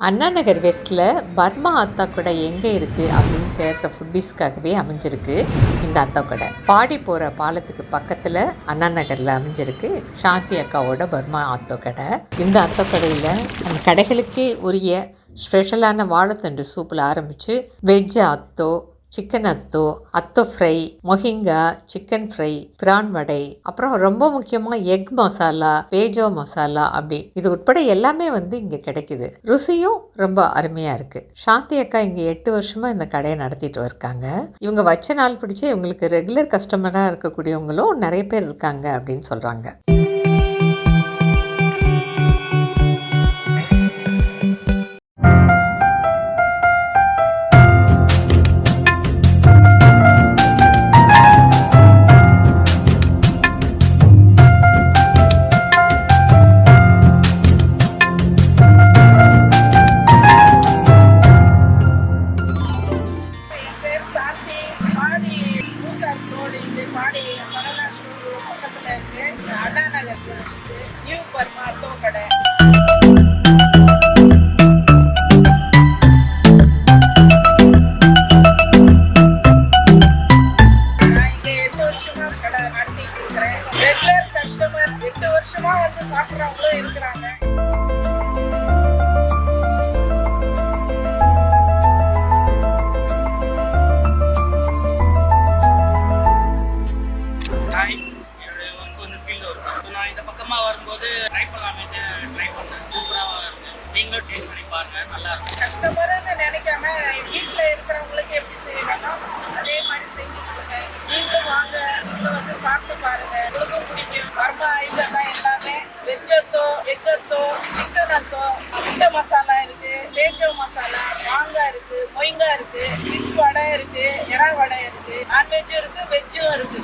Anna Nagar வெஸ்ட்டில் Burma அத்தா கடை எங்கே இருக்குது அப்படின்னு தேடுற ஃபுட்டீஸ்க்காகவே அமைஞ்சிருக்கு இந்த அத்தா கடை. பாடி போகிற பாலத்துக்கு பக்கத்தில் அண்ணா நகரில் அமைஞ்சிருக்கு சாந்தி அக்காவோட பர்மா அத்தா கடை. இந்த அத்தா கடையில் அந்த கடைகளுக்கே உரிய ஸ்பெஷலான வாழைத்தண்டு சூப்பில் ஆரம்பித்து வெஜ் அத்தோ, சிக்கன் அத்தோ ஃப்ரை, மொஹிங்கா, சிக்கன் ஃப்ரை, பிரான் வடை, அப்புறம் ரொம்ப முக்கியமாக எக் மசாலா, பேஜோ மசாலா, அப்படி இது உட்பட எல்லாமே இங்கே கிடைக்குது. ருசியும் ரொம்ப அருமையாக இருக்குது. சாந்தி அக்கா இங்கே 8 வருஷமாக இந்த கடையை நடத்திட்டு இருக்காங்க. இவங்க வச்ச நாள் பிடிச்சி இவங்களுக்கு ரெகுலர் கஸ்டமராக இருக்கக்கூடியவங்களும் நிறைய பேர் இருக்காங்க அப்படின்னு சொல்கிறாங்க. அண்ணா நகர் நியூ பர்மா அத்தோ கடை. நான் இங்கே 8 வருஷமா கடை நடத்திட்டு இருக்கிறேன். ரெகுலர் கஸ்டமர் 8 வருஷமா சாப்பிட்றவங்களும் இருக்கிறாங்க. நான் இந்த பக்கமாக வரும்போது ட்ரை பண்ணலாமே ட்ரை பண்ணேன். சூப்பராக இருக்குது. நீங்களும் டேஸ்ட் பண்ணி பாருங்கள், நல்லா இருக்கும். கஸ்டமர்னு நினைக்காம வீட்டில் இருக்கிறவங்களுக்கு எப்படி செய்யணும் அதே மாதிரி செஞ்சு கொடுங்க. நீங்களும் வாங்க, நீங்களும் சாப்பிட்டு பாருங்க, உங்களுக்கும் பிடிக்கும். பர்மா ஐட்டம் தான் எல்லாமே. வெஜ்ஜத்தோ, எக்கத்தோ, சிக்கன் அத்தோ, முட்டை மசாலா இருக்கு, தேஜோ மசாலா, மாங்காய் இருக்கு, மொய்ங்கா இருக்கு, ஃபிஷ் வடை இருக்கு, எறா வடை இருக்கு, நான்வெஜ்ஜும் இருக்கு, வெஜ்ஜும் இருக்கு.